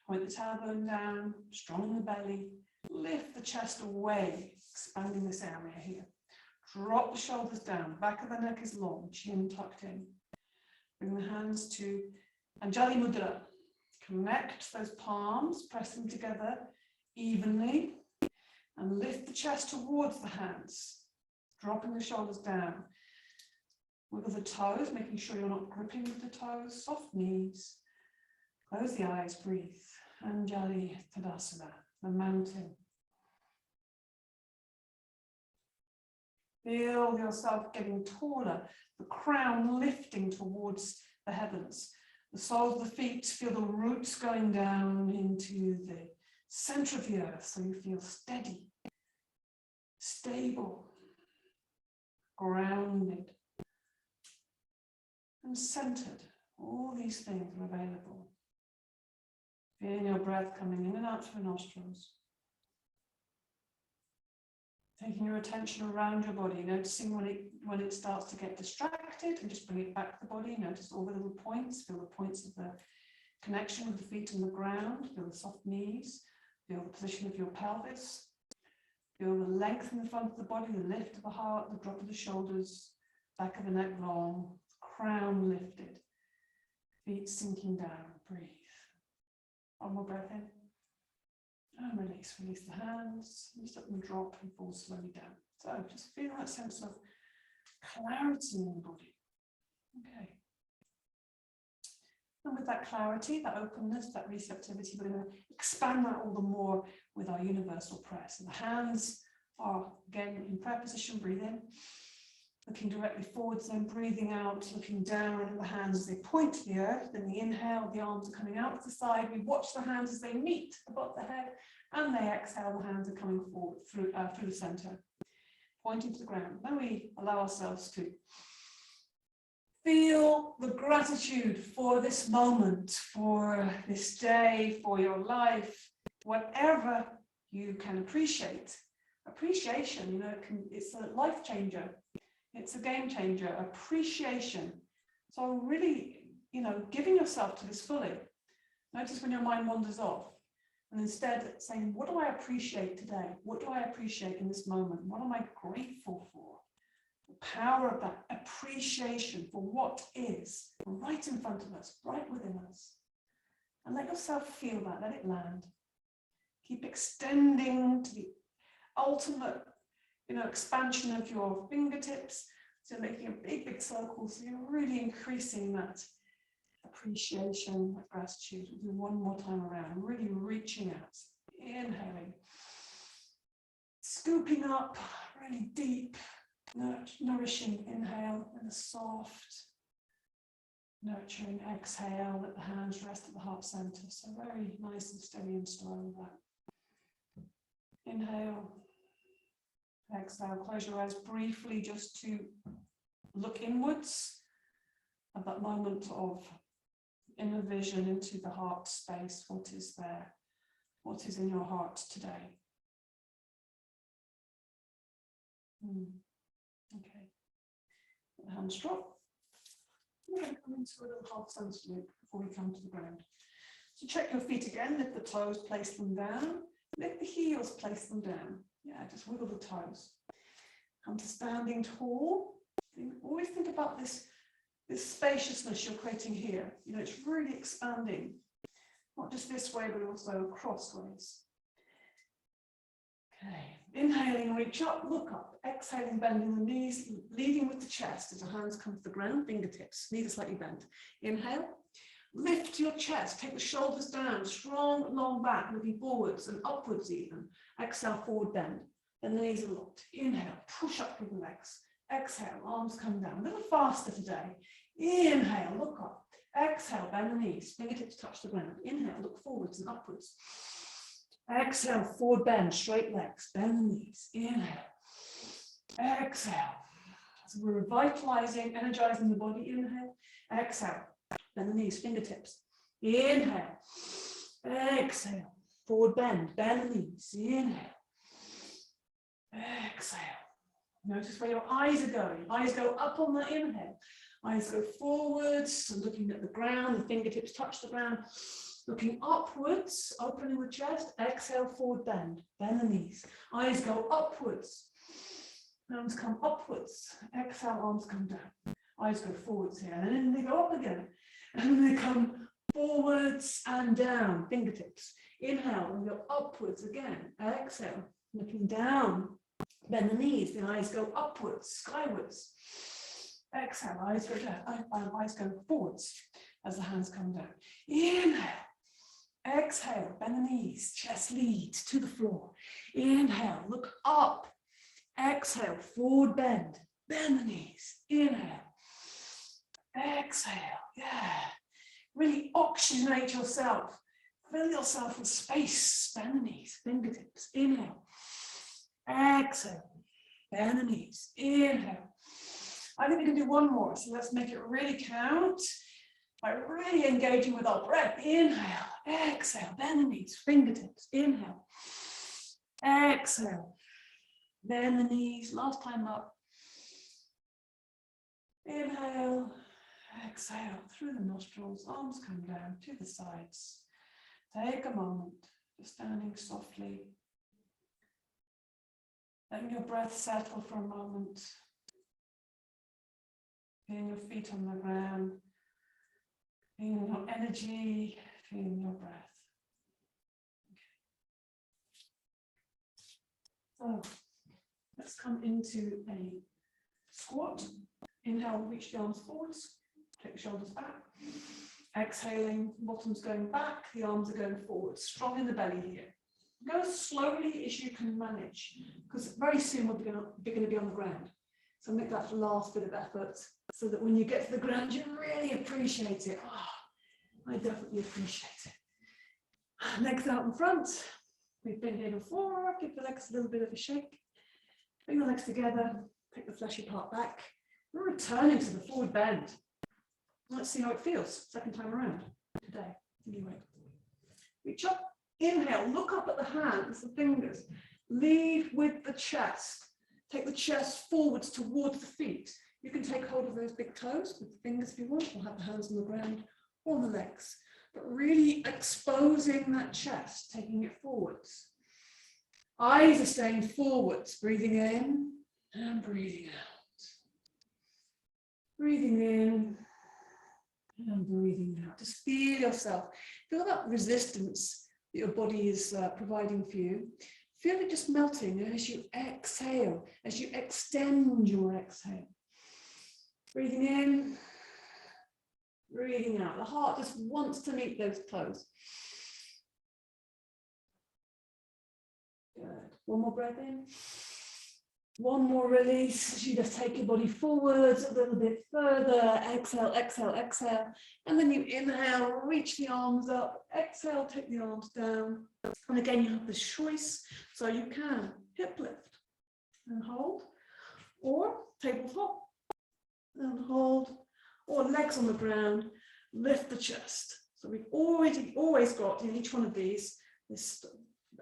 A: Point the tailbone down. Strong in the belly. Lift the chest away, expanding this area here. Drop the shoulders down. Back of the neck is long. Chin tucked in. Bring the hands to Anjali Mudra. Connect those palms, press them together evenly, and lift the chest towards the hands, dropping the shoulders down. Wiggle the toes, making sure you're not gripping with the toes, soft knees. Close the eyes, breathe. Anjali Tadasana, the mountain. Feel yourself getting taller, the crown lifting towards the heavens. The soles of the feet, feel the roots going down into the center of the earth, so you feel steady, stable, grounded, and centered. All these things are available. Feeling your breath coming in and out through the nostrils. Taking your attention around your body, noticing when it starts to get distracted, and just bring it back to the body. Notice all the little points, feel the points of the connection with the feet and the ground, feel the soft knees, feel the position of your pelvis, feel the length in the front of the body, the lift of the heart, the drop of the shoulders, back of the neck long, crown lifted, feet sinking down, breathe. One more breath in. And release, release the hands, just let them drop and fall slowly down. So just feel that sense of clarity in the body. Okay. And with that clarity, that openness, that receptivity, we're going to expand that all the more with our universal press. And the hands
B: Or again, in prayer position, breathe in. Looking directly forwards, then breathing out, looking down at the hands as they point to the earth. Then the inhale, the arms are coming out to the side. We watch the hands as they meet above the head, and they exhale, the hands are coming forward through the center, pointing to the ground. Then we allow ourselves to feel the gratitude for this moment, for this day, for your life, whatever you can appreciate. Appreciation, you know, it's a life changer. It's a game changer. Appreciation. So really, you know, giving yourself to this fully. Notice when your mind wanders off, and instead saying, what do I appreciate today? What do I appreciate in this moment? What am I grateful for? The power of that appreciation for what is right in front of us, right within us. And let yourself feel that, let it land. Keep extending to the ultimate, you know, expansion of your fingertips. So making a big, big circle. So you're really increasing that appreciation, that gratitude. We'll do one more time around, really reaching out, inhaling, scooping up, really deep, nourishing inhale, and a soft, nurturing exhale. Let the hands rest at the heart center. So very nice and steady and slow with that. Inhale, exhale, close your eyes briefly just to look inwards at that moment of inner vision into the heart space. What is there? What is in your heart today? Okay. The hands drop. We're going to come into a little half sense loop before we come to the ground. So check your feet again, lift the toes, place them down. Lift the heels, place them down. Yeah, just wiggle the toes. Come to standing tall. Always think about this spaciousness you're creating here. You know, it's really expanding, not just this way, but also crossways. Okay, inhaling, reach up, look up. Exhaling, bending the knees, leading with the chest as the hands come to the ground, fingertips, knees are slightly bent. Inhale, lift your chest, take the shoulders down, strong, long back, looking forwards and upwards even. Exhale, forward bend, and the knees are locked. Inhale, push up with the legs. Exhale, arms come down. A little faster today. Inhale, look up. Exhale, bend the knees, fingertips touch the ground. Inhale, look forwards and upwards. Exhale, forward bend, straight legs, bend the knees. Inhale, exhale. So we're revitalizing, energizing the body. Inhale, exhale, bend the knees, fingertips. Inhale, exhale, forward bend the knees. Inhale, exhale. Notice where your eyes are going. Eyes go up on the inhale. Eyes go forwards, and looking at the ground, the fingertips touch the ground. Looking upwards, opening the chest, exhale, forward bend the knees. Eyes go upwards, arms come upwards, exhale, arms come down. Eyes go forwards here, and then they go up again. And they come forwards and down, fingertips. Inhale, and go upwards again. Exhale, looking down, bend the knees, the eyes go upwards, skywards. Exhale, eyes go down, eyes go forwards as the hands come down. Inhale, exhale, bend the knees, chest leads to the floor. Inhale, look up. Exhale, forward bend the knees. Inhale, exhale, yeah. Really oxygenate yourself. Fill yourself with space. Bend the knees, fingertips. Inhale, exhale, bend the knees. Inhale. I think we can do one more, so let's make it really count by really engaging with our breath. Inhale, exhale, bend the knees, fingertips. Inhale, exhale, bend the knees. Last time up. Inhale, exhale through the nostrils, arms come down to the sides. Take a moment, just standing softly. Letting your breath settle for a moment. Feeling your feet on the ground. Feeling your energy, feeling your breath. Okay. So let's come into a squat. Inhale, reach the arms forwards, take the shoulders back. Exhaling, bottom's going back, the arms are going forward. Strong in the belly here.
A: Go as slowly as you can manage, because very soon we're going to be on the ground. So make that last bit of effort so that when you get to the ground, you really appreciate it. Oh, I definitely appreciate it. Legs out in front. We've been here before. Give the legs a little bit of a shake. Bring the legs together. Take the fleshy part back. We're returning to the forward bend. Let's see how it feels second time around today. Anyway, reach up, inhale, look up at the hands, the fingers. Lead with the chest. Take the chest forwards towards the feet. You can take hold of those big toes with the fingers if you want, or have the hands on the ground or the legs. But really exposing that chest, taking it forwards. Eyes are staying forwards, breathing in and breathing out. Breathing in and breathing out. Just feel yourself. Feel that resistance that your body is providing for you. Feel it just melting as you exhale, as you extend your exhale. Breathing in, breathing out. The heart just wants to meet those toes. Good. One more breath in. One more release as you just take your body forwards a little bit further. Exhale, exhale, exhale. And then you inhale, reach the arms up. Exhale, take the arms down. And again, you have the choice. So you can hip lift and hold, or tabletop and hold, or legs on the ground, lift the chest. So we've always got in each one of these this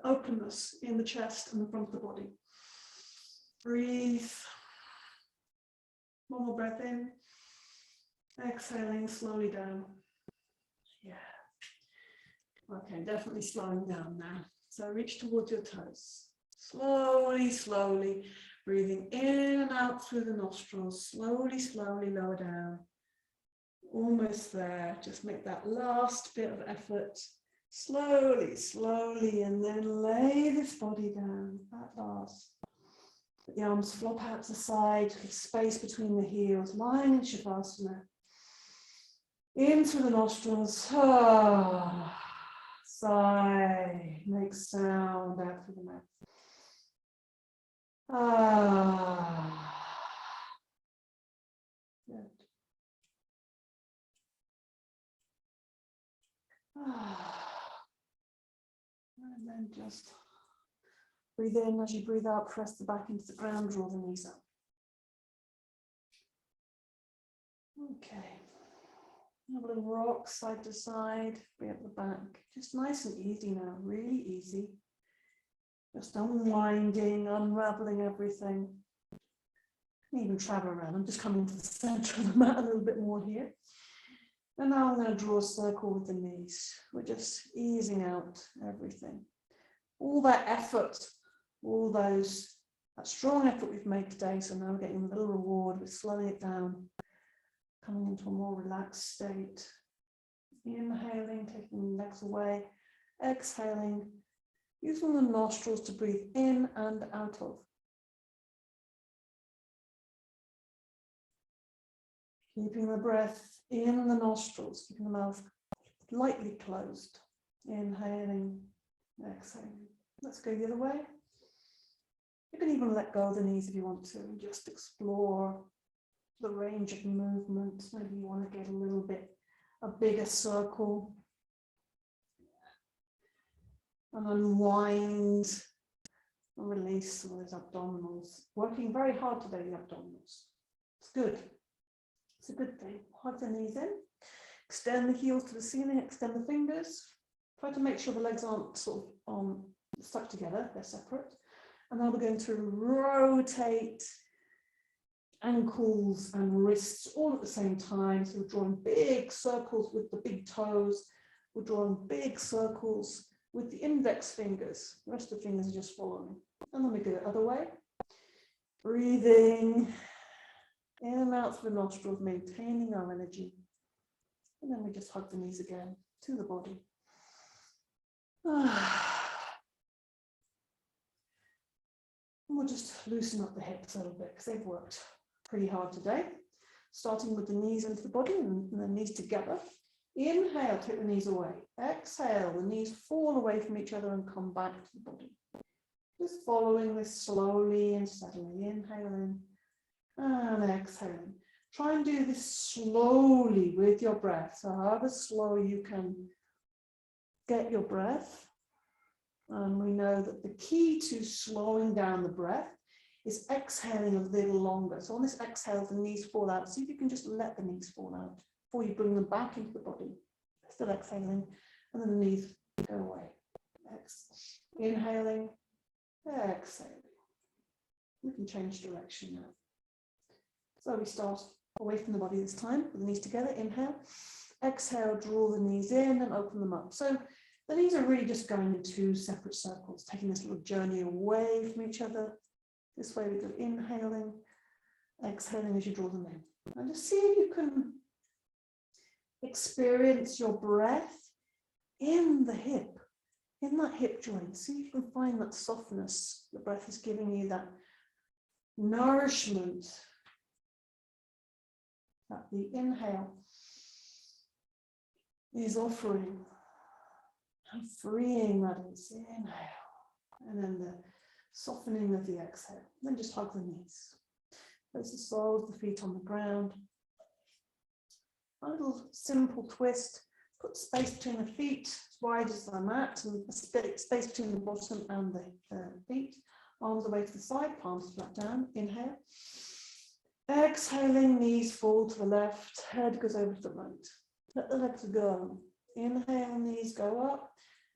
A: openness in the chest and the front of the body. Breathe. One more breath in. Exhaling slowly down. Yeah. Okay, definitely slowing down now. So reach towards your toes. Slowly, slowly. Breathing in and out through the nostrils. Slowly, slowly lower down. Almost there. Just make that last bit of effort. Slowly, slowly, and then lay this body down. That last. Let the arms flop out to the side, with space between the heels, lying in Shavasana. In through the nostrils. Sigh. Make sound out through the mouth. Good. And then just breathe in as you breathe out, press the back into the ground, draw the knees up. Okay. Have a little rock side to side, bring up the back. Just nice and easy now, really easy. Just unwinding, unraveling everything. You can even travel around. I'm just coming to the center of the mat a little bit more here. And now I'm going to draw a circle with the knees. We're just easing out everything. All that effort, that strong effort we've made today. So now we're getting a little reward with slowing it down, coming into a more relaxed state. Inhaling, taking the legs away. Exhaling, using the nostrils to breathe in and out of. Keeping the breath in the nostrils, keeping the mouth lightly closed. Inhaling, exhaling. Let's go the other way. You can even let go of the knees if you want to and just explore the range of movement. Maybe you want to get a bigger circle. And unwind and release some of those abdominals. Working very hard today, the abdominals. It's good. It's a good thing. Hug the knees in. Extend the heels to the ceiling, extend the fingers. Try to make sure the legs aren't sort of stuck together, they're separate. And now we're going to rotate ankles and wrists all at the same time. So we're drawing big circles with the big toes. We're drawing big circles with the index fingers. The rest of the fingers are just following. And then we go the other way. Breathing in and out through the nostrils, maintaining our energy. And then we just hug the knees again to the body. And we'll just loosen up the hips a little bit because they've worked pretty hard today. Starting with the knees into the body and the knees together.
B: Inhale, take the knees away. Exhale, the knees fall away from each other and come back to the body. Just following this slowly and steadily. Inhaling and exhaling. Try and do this slowly with your breath. So however slow you can get your breath. And we know that the key to slowing down the breath is exhaling a little longer. So on this exhale, the knees fall out. See if you can just let the knees fall out before you bring them back into the body. Still exhaling, and then the knees go away. Inhaling, exhaling. We can change direction now. So we start away from the body this time, with the knees together. Inhale, exhale, draw the knees in and open them up. So the knees are really just going in two separate circles, taking this little journey away from each other. This way we go inhaling, exhaling as you draw them in. And just see if you can experience your breath in the hip, in that hip joint. See if you can find that softness. The breath is giving you that nourishment that the inhale is offering. How freeing that is. Inhale. And then the softening of the exhale. Then just hug the knees. Place the soles of the feet on the ground. A little simple twist. Put space between the feet as wide as the mat, and a space between the bottom and the feet. Arms away to the side, palms flat down. Inhale. Exhaling, knees fall to the left, head goes over to the right. Let the legs go. Inhale, knees go up.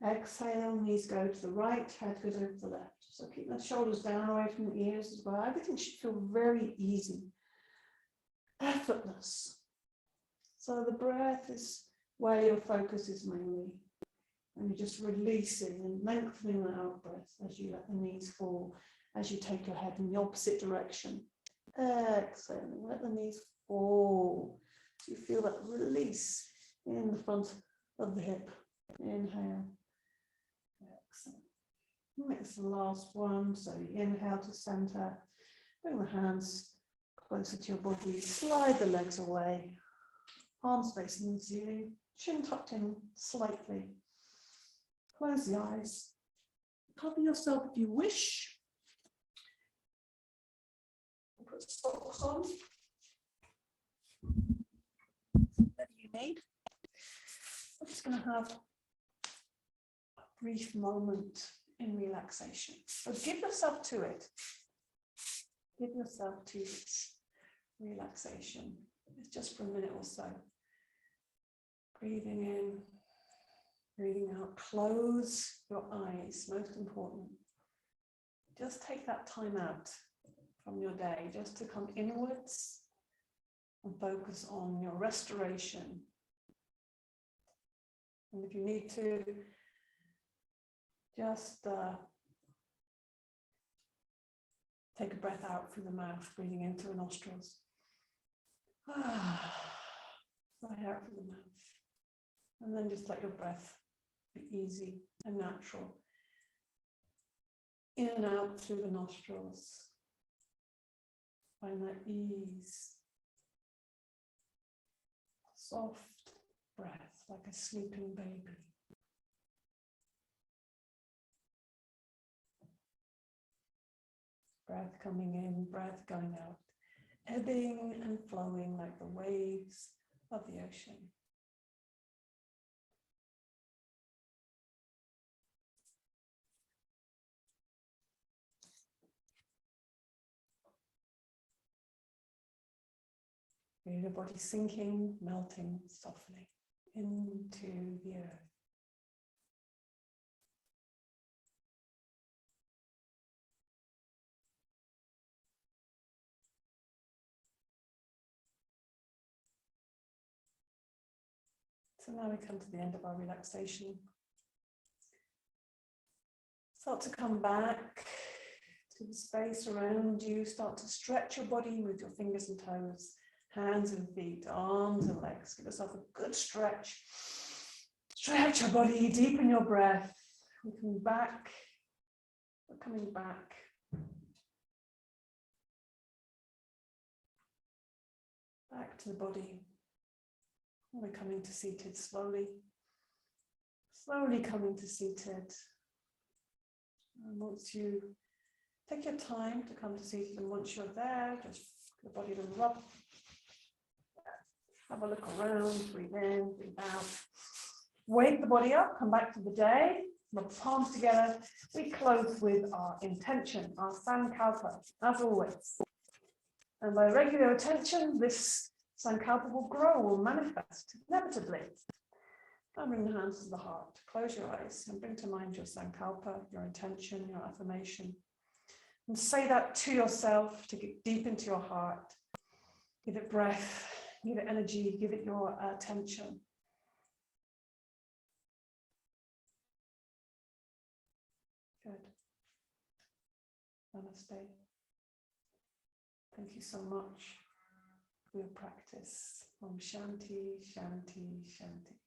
B: Exhale, knees go to the right, head goes over to the left. So keep the shoulders down away from the ears as well. Everything should feel very easy, effortless. So the breath is where your focus is mainly. And you're just releasing and lengthening the out breath as you let the knees fall, as you take your head in the opposite direction. Exhaling, let the knees fall. So you feel that release in the front of the hip. Inhale. Exhale. Make this the last one. So you inhale to center. Bring the hands closer to your body. Slide the legs away. Arms facing the ceiling. Chin tucked in slightly. Close the eyes. Cover yourself if you wish. Put socks on. Whatever you need. I'm just going to have a brief moment in relaxation. So give yourself to it. Give yourself to this relaxation. It's just for a minute or so. Breathing in, breathing out. Close your eyes, most important. Just take that time out from your day, just to come inwards and focus on your restoration. And if you need to, just take a breath out through the mouth, breathing in through the nostrils. Right out through the mouth. And then just let your breath be easy and natural. In and out through the nostrils. Find that ease. Soft breath, like a sleeping baby. Breath coming in, breath going out. Ebbing and flowing like the waves of the ocean. Feel your body sinking, melting, softening into the earth. So now we come to the end of our relaxation. Start to come back to the space around you. Start to stretch your body with your fingers and toes. Hands and feet, arms and legs. Give yourself a good stretch. Stretch your body, deepen your breath. We're coming back. We're coming back. Back to the body. We're coming to seated slowly. Slowly coming to seated. And once you take your time to come to seated, and once you're there, just the body to rub. Have a look around, breathe in, breathe out. Wake the body up, come back to the day, rub palms together. We close with our intention, our sankalpa, as always. And by regular attention, this sankalpa will grow, will manifest inevitably. Now bring the hands to the heart, close your eyes and bring to mind your sankalpa, your intention, your affirmation. And say that to yourself to get deep into your heart. Give it breath, give it energy, give it your attention. Good. Namaste. Thank you so much for your practice. Om Shanti, Shanti, Shanti.